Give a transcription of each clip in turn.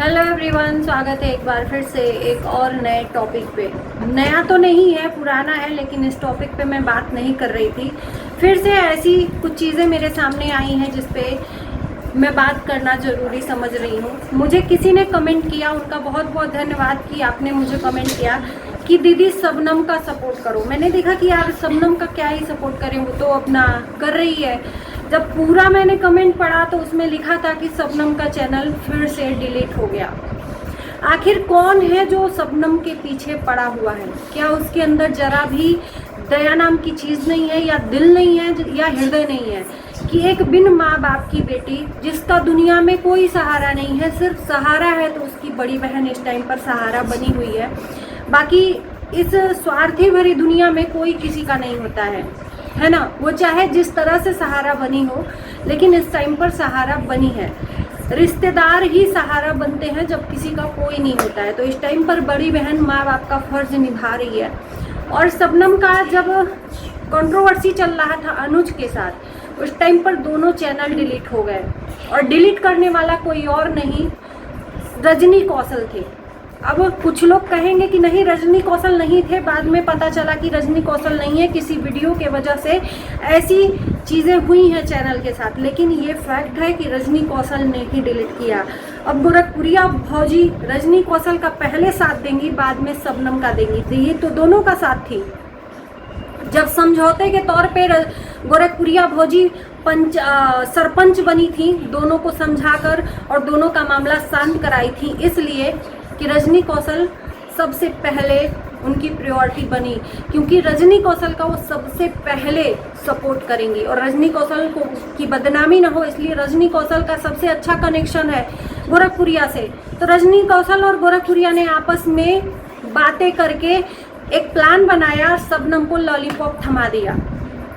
Hello everyone, स्वागत है एक बार फिर से एक और नए टॉपिक पे। नया तो नहीं है, पुराना है, लेकिन इस टॉपिक पे मैं बात नहीं कर रही थी। फिर से ऐसी कुछ चीज़ें मेरे सामने आई हैं जिस पे मैं बात करना ज़रूरी समझ रही हूँ। मुझे किसी ने कमेंट किया, उनका बहुत बहुत धन्यवाद कि आपने मुझे कमेंट किया कि दीदी शबनम का सपोर्ट करो। मैंने देखा कि यार शबनम का क्या ही सपोर्ट करें, वो तो अपना कर रही है। जब पूरा मैंने कमेंट पढ़ा तो उसमें लिखा था कि शबनम का चैनल फिर से डिलीट हो गया। आखिर कौन है जो शबनम के पीछे पड़ा हुआ है? क्या उसके अंदर जरा भी दया नाम की चीज़ नहीं है, या दिल नहीं है, या हृदय नहीं है कि एक बिन माँ बाप की बेटी जिसका दुनिया में कोई सहारा नहीं है, सिर्फ सहारा है तो उसकी बड़ी बहन इस टाइम पर सहारा बनी हुई है। बाकी इस स्वार्थी भरी दुनिया में कोई किसी का नहीं होता है ना। वो चाहे जिस तरह से सहारा बनी हो, लेकिन इस टाइम पर सहारा बनी है। रिश्तेदार ही सहारा बनते हैं जब किसी का कोई नहीं होता है। तो इस टाइम पर बड़ी बहन माँ बाप का फर्ज निभा रही है। और शबनम का जब कंट्रोवर्सी चल रहा था अनुज के साथ, उस टाइम पर दोनों चैनल डिलीट हो गए। और डिलीट करने वाला कोई और नहीं, रजनी कौशल थे। अब कुछ लोग कहेंगे कि नहीं, रजनी कौशल नहीं थे। बाद में पता चला कि रजनी कौशल नहीं है, किसी वीडियो के वजह से ऐसी चीज़ें हुई हैं चैनल के साथ। लेकिन ये फैक्ट है कि रजनी कौशल ने ही डिलीट किया। अब गोरखपुरिया भौजी रजनी कौशल का पहले साथ देंगी, बाद में शबनम का देंगी। ये तो दोनों का साथ थी। जब समझौते के तौर पे गोरखपुरिया भौजी सरपंच बनी थी, दोनों को समझाकर और दोनों का मामला शांत कराई थी, इसलिए कि रजनी कौशल सबसे पहले उनकी प्रायोरिटी बनी, क्योंकि रजनी कौशल का वो सबसे पहले सपोर्ट करेंगी और रजनी कौशल को की बदनामी ना हो, इसलिए रजनी कौशल का सबसे अच्छा कनेक्शन है गोरखपुरिया से। तो रजनी कौशल और गोरखपुरिया ने आपस में बातें करके एक प्लान बनाया, शबनम को लॉलीपॉप थमा दिया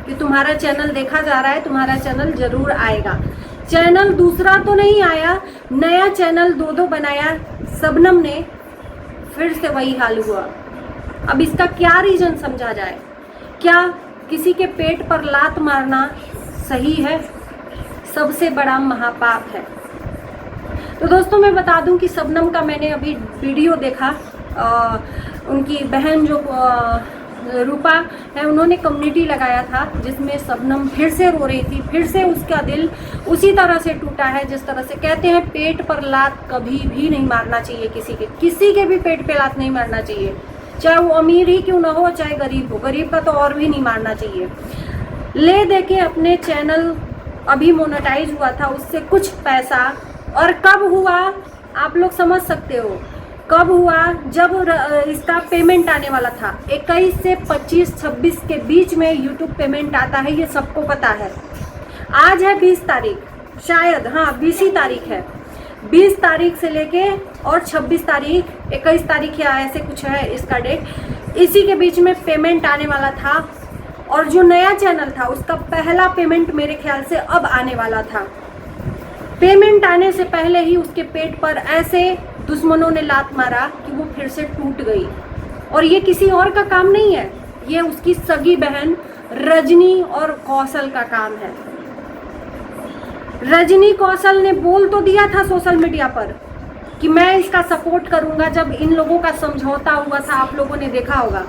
कि तुम्हारा चैनल देखा जा रहा है, तुम्हारा चैनल जरूर आएगा। चैनल दूसरा तो नहीं आया, नया चैनल दो बनाया शबनम ने, फिर से वही हाल हुआ। अब इसका क्या रीजन समझा जाए? क्या किसी के पेट पर लात मारना सही है? सबसे बड़ा महापाप है। तो दोस्तों मैं बता दूं कि शबनम का मैंने अभी वीडियो देखा। उनकी बहन जो रूपा है, उन्होंने कम्युनिटी लगाया था जिसमें शबनम फिर से रो रही थी। फिर से उसका दिल उसी तरह से टूटा है जिस तरह से कहते हैं पेट पर लात कभी भी नहीं मारना चाहिए। किसी के भी पेट पे लात नहीं मारना चाहिए, चाहे वो अमीर ही क्यों ना हो, चाहे गरीब हो। गरीब का तो और भी नहीं मारना चाहिए। ले दे के अपने चैनल अभी मोनेटाइज हुआ था, उससे कुछ पैसा, और कब हुआ आप लोग समझ सकते हो। कब हुआ? जब इसका पेमेंट आने वाला था। 21 से 25-26 के बीच में यूट्यूब पेमेंट आता है, ये सबको पता है। आज है 20 तारीख, शायद, हाँ 20 ही तारीख है। 20 तारीख से लेके और 26 तारीख, 21 तारीख या ऐसे कुछ है इसका डेट, इसी के बीच में पेमेंट आने वाला था। और जो नया चैनल था उसका पहला पेमेंट मेरे ख्याल से अब आने वाला था। पेमेंट आने से पहले ही उसके पेट पर ऐसे दुश्मनों ने लात मारा कि वो फिर से टूट गई। और ये किसी और का काम नहीं है, ये उसकी सगी बहन रजनी और कौशल का काम है। रजनी कौशल ने बोल तो दिया था सोशल मीडिया पर कि मैं इसका सपोर्ट करूंगा। जब इन लोगों का समझौता हुआ था, आप लोगों ने देखा होगा,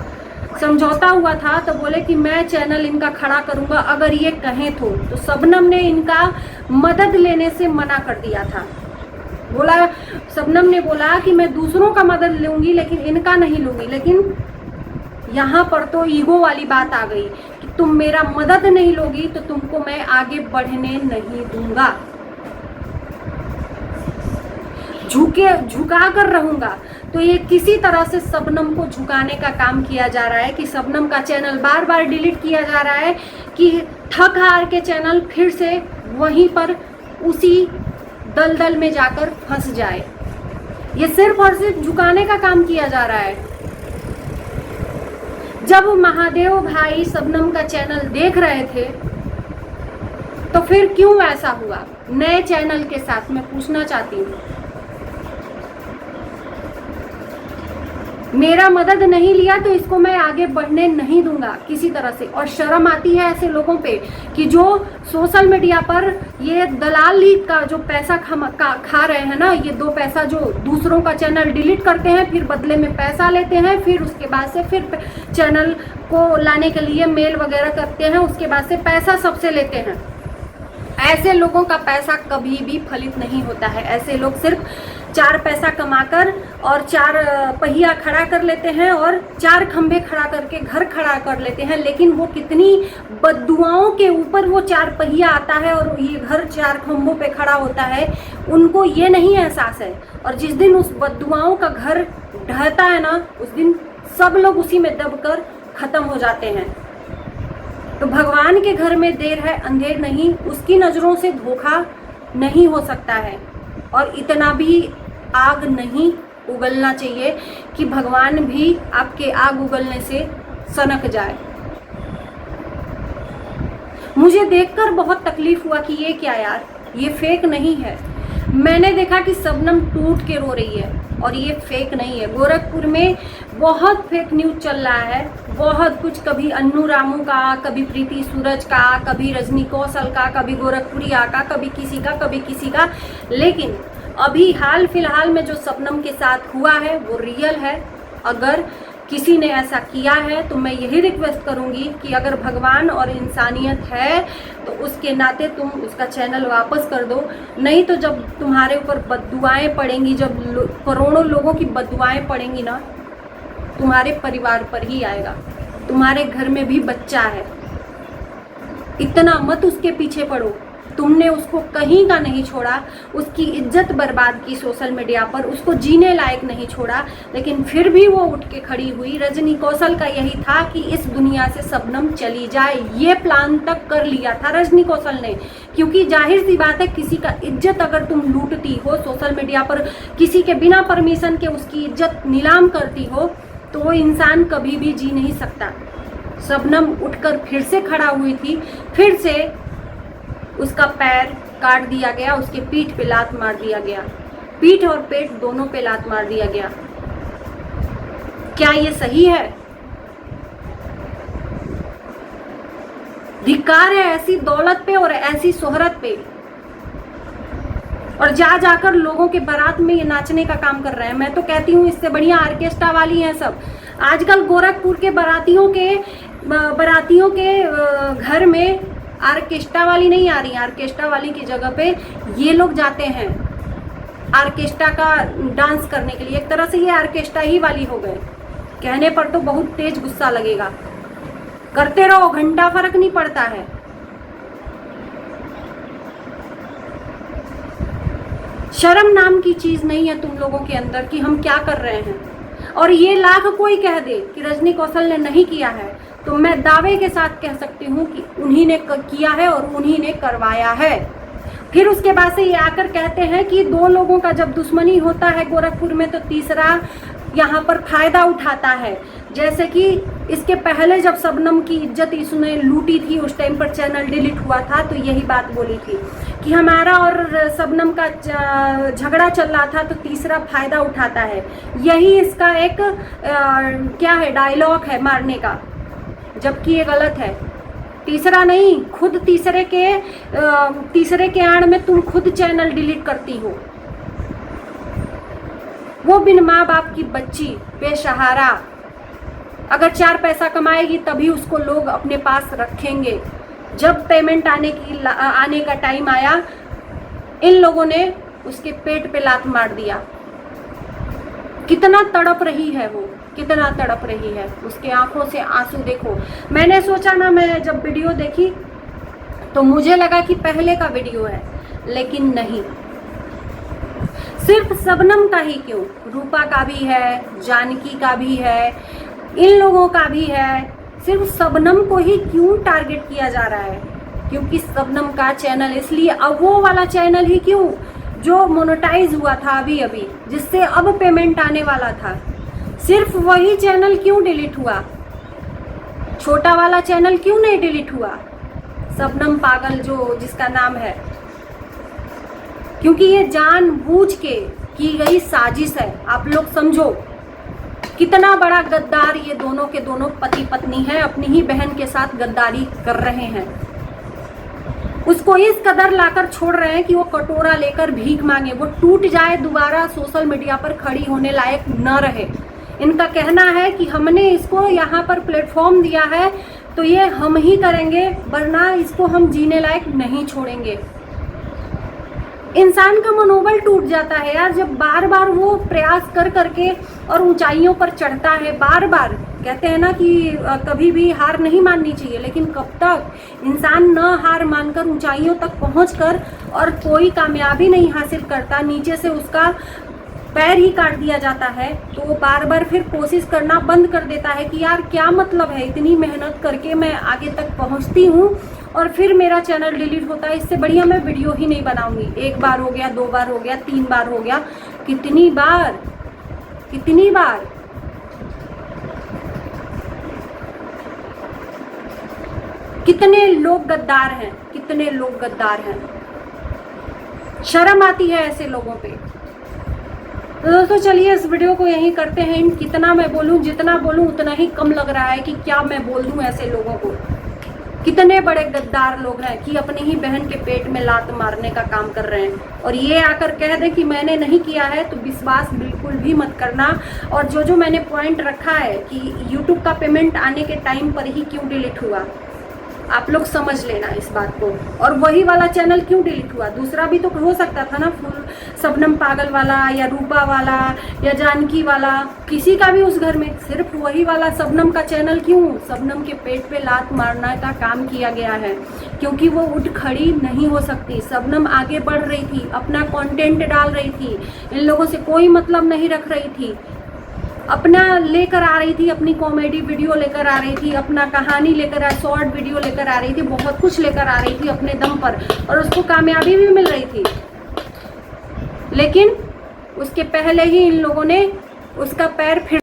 समझौता हुआ था, तो बोले कि मैं चैनल इनका खड़ा करूंगा अगर ये कहें तो शबनम ने इनका मदद लेने से मना कर दिया था। शबनम ने बोला कि मैं दूसरों का मदद लूंगी लेकिन इनका नहीं लूंगी। लेकिन यहाँ पर तो ईगो वाली बात आ गई कि तुम मेरा मदद नहीं लोगी तो तुमको मैं आगे बढ़ने नहीं दूंगा, झुका कर रहूंगा। तो ये किसी तरह से शबनम को झुकाने का काम किया जा रहा है कि शबनम का चैनल बार बार डिलीट किया जा रहा है कि थक हार के चैनल फिर से वहीं पर उसी दलदल में जाकर फंस जाए। ये सिर्फ और सिर्फ झुकाने का काम किया जा रहा है। जब महादेव भाई शबनम का चैनल देख रहे थे तो फिर क्यों ऐसा हुआ नए चैनल के साथ? मैं पूछना चाहती हूँ। मेरा मदद नहीं लिया तो इसको मैं आगे बढ़ने नहीं दूंगा किसी तरह से। और शर्म आती है ऐसे लोगों पे कि जो सोशल मीडिया पर ये दलाली का जो पैसा खा रहे हैं ना, ये 2 पैसा जो दूसरों का चैनल डिलीट करते हैं, फिर बदले में पैसा लेते हैं, फिर उसके बाद से फिर चैनल को लाने के लिए मेल वगैरह करते हैं, उसके बाद से पैसा सबसे लेते हैं। ऐसे लोगों का पैसा कभी भी फलित नहीं होता है। ऐसे लोग सिर्फ 4 पैसा कमाकर और 4 पहिया खड़ा कर लेते हैं और 4 खंभे खड़ा करके घर खड़ा कर लेते हैं, लेकिन वो कितनी बद्दुआओं के ऊपर वो 4 पहिया आता है और ये घर 4 खंभों पे खड़ा होता है, उनको ये नहीं एहसास है। और जिस दिन उस बद्दुआओं का घर ढहता है ना, उस दिन सब लोग उसी में दबकर खत्म हो जाते हैं। तो भगवान के घर में देर है अंधेर नहीं, उसकी नज़रों से धोखा नहीं हो सकता है। और इतना भी आग नहीं उगलना चाहिए कि भगवान भी आपके आग उगलने से सनक जाए। मुझे देखकर बहुत तकलीफ हुआ कि ये क्या यार, ये फेक नहीं है। मैंने देखा कि शबनम टूट के रो रही है और ये फेक नहीं है। गोरखपुर में बहुत फेक न्यूज चल रहा है, बहुत कुछ, कभी अन्नू रामू का, कभी प्रीति सूरज का, कभी रजनी कौशल का, कभी गोरखपुरिया का, कभी किसी का। लेकिन अभी हाल फिलहाल में जो शबनम के साथ हुआ है वो रियल है। अगर किसी ने ऐसा किया है तो मैं यही रिक्वेस्ट करूंगी कि अगर भगवान और इंसानियत है तो उसके नाते तुम उसका चैनल वापस कर दो। नहीं तो जब तुम्हारे ऊपर बद्दुआएं पड़ेंगी, जब करोड़ों लोगों की बद्दुआएं पड़ेंगी ना, तुम्हारे परिवार पर ही आएगा। तुम्हारे घर में भी बच्चा है, इतना मत उसके पीछे पड़ो। तुमने उसको कहीं का नहीं छोड़ा, उसकी इज्जत बर्बाद की सोशल मीडिया पर, उसको जीने लायक नहीं छोड़ा, लेकिन फिर भी वो उठ के खड़ी हुई। रजनी कौशल का यही था कि इस दुनिया से शबनम चली जाए, ये प्लान तक कर लिया था रजनी कौशल ने। क्योंकि जाहिर सी बात है, किसी का इज्जत अगर तुम लूटती हो सोशल मीडिया पर, किसी के बिना परमिशन के उसकी इज्जत नीलाम करती हो, तो वो इंसान कभी भी जी नहीं सकता। शबनम उठकर फिर से खड़ा हुई थी, फिर से उसका पैर काट दिया गया, उसके पीठ पे लात मार दिया गया, पीठ और पेट दोनों पे लात मार दिया गया। क्या ये सही है? धिक्कार है ऐसी दौलत पे और ऐसी शोहरत पे। और जाकर लोगों के बारात में ये नाचने का काम कर रहे हैं। मैं तो कहती हूँ इससे बढ़िया ऑर्केस्ट्रा वाली हैं सब। आजकल गोरखपुर के बारातियों के घर में ऑर्केस्ट्रा वाली नहीं आ रही। ऑर्केस्ट्रा वाली की जगह पे ये लोग जाते हैं ऑर्केस्ट्रा का डांस करने के लिए। एक तरह से ये ऑर्केस्ट्रा ही वाली हो गए। कहने पर तो बहुत तेज गुस्सा लगेगा, करते रहो, घंटा फर्क नहीं पड़ता है। शर्म नाम की चीज नहीं है तुम लोगों के अंदर कि हम क्या कर रहे हैं। और ये लाख कोई कह दे कि रजनी कौशल ने नहीं किया है, तो मैं दावे के साथ कह सकती हूँ कि उन्हीं ने किया है और उन्हीं ने करवाया है। फिर उसके बाद से ये आकर कहते हैं कि 2 लोगों का जब दुश्मनी होता है गोरखपुर में तो तीसरा यहाँ पर फायदा उठाता है। जैसे कि इसके पहले जब शबनम की इज्जत इसने लूटी थी, उस टाइम पर चैनल डिलीट हुआ था, तो यही बात बोली थी कि हमारा और शबनम का झगड़ा चल रहा था तो तीसरा फायदा उठाता है। यही इसका एक क्या है, डायलॉग है मारने का, जबकि ये गलत है। तीसरा नहीं, खुद तीसरे के आड़ में तुम खुद चैनल डिलीट करती हो। वो बिन माँ बाप की बच्ची बेसहारा, अगर 4 पैसा कमाएगी तभी उसको लोग अपने पास रखेंगे। जब पेमेंट आने का टाइम आया, इन लोगों ने उसके पेट पे लात मार दिया। कितना तड़प रही है वो, कितना तड़प रही है, उसके आंखों से आंसू देखो। मैंने सोचा ना, मैं जब वीडियो देखी तो मुझे लगा कि पहले का वीडियो है, लेकिन नहीं। सिर्फ शबनम का ही क्यों, रूपा का भी है, जानकी का भी है, इन लोगों का भी है। सिर्फ शबनम को ही क्यों टारगेट किया जा रहा है? क्योंकि शबनम का चैनल, इसलिए अब वो वाला चैनल ही क्यों जो मोनेटाइज हुआ था अभी जिससे अब पेमेंट आने वाला था, सिर्फ वही चैनल क्यों डिलीट हुआ? छोटा वाला चैनल क्यों नहीं डिलीट हुआ? शबनम पागल जो जिसका नाम है, क्योंकि ये जानबूझ के की गई साजिश है। आप लोग समझो कितना बड़ा गद्दार ये दोनों के दोनों पति पत्नी हैं, अपनी ही बहन के साथ गद्दारी कर रहे हैं। उसको इस कदर लाकर छोड़ रहे हैं कि वो कटोरा लेकर भीख मांगे, वो टूट जाए, दोबारा सोशल मीडिया पर खड़ी होने लायक न रहे। इनका कहना है कि हमने इसको यहाँ पर प्लेटफॉर्म दिया है तो ये हम ही करेंगे, वरना इसको हम जीने लायक नहीं छोड़ेंगे। इंसान का मनोबल टूट जाता है यार, जब बार बार वो प्रयास कर करके और ऊंचाइयों पर चढ़ता है। बार बार कहते हैं ना कि कभी भी हार नहीं माननी चाहिए, लेकिन कब तक इंसान न हार मानकर ऊंचाइयों तक पहुंचकर और कोई कामयाबी नहीं हासिल करता, नीचे से उसका पैर ही काट दिया जाता है, तो वो बार बार फिर कोशिश करना बंद कर देता है कि यार क्या मतलब है, इतनी मेहनत करके मैं आगे तक पहुंचती हूँ और फिर मेरा चैनल डिलीट होता है, इससे बढ़िया मैं वीडियो ही नहीं बनाऊंगी। 1 बार हो गया, 2 बार हो गया, 3 बार हो गया, कितनी बार कितनी बार। कितने लोग गद्दार हैं, कितने लोग गद्दार हैं। शर्म आती है ऐसे लोगों पे। तो दोस्तों चलिए इस वीडियो को यहीं करते हैं। कितना मैं बोलूं, जितना बोलूं उतना ही कम लग रहा है कि क्या मैं बोल दूं ऐसे लोगों को। कितने बड़े गद्दार लोग हैं कि अपनी ही बहन के पेट में लात मारने का काम कर रहे हैं, और ये आकर कह दे कि मैंने नहीं किया है तो विश्वास बिल्कुल भी मत करना। और जो मैंने पॉइंट रखा है कि यूट्यूब का पेमेंट आने के टाइम पर ही क्यों डिलीट हुआ, आप लोग समझ लेना इस बात को। और वही वाला चैनल क्यों डिलीट हुआ, दूसरा भी तो हो सकता था ना, शबनम पागल वाला या रूपा वाला या जानकी वाला, किसी का भी उस घर में, सिर्फ वही वाला शबनम का चैनल क्यों, शबनम के पेट पे लात मारने का काम किया गया है, क्योंकि वो उठ खड़ी नहीं हो सकती। शबनम आगे बढ़ रही थी, अपना कंटेंट डाल रही थी, इन लोगों से कोई मतलब नहीं रख रही थी, अपना लेकर आ रही थी, अपनी कॉमेडी वीडियो लेकर आ रही थी, अपना कहानी लेकर शॉर्ट वीडियो लेकर आ रही थी, बहुत कुछ लेकर आ रही थी अपने दम पर, और उसको कामयाबी भी मिल रही थी। लेकिन उसके पहले ही इन लोगों ने उसका पैर फिर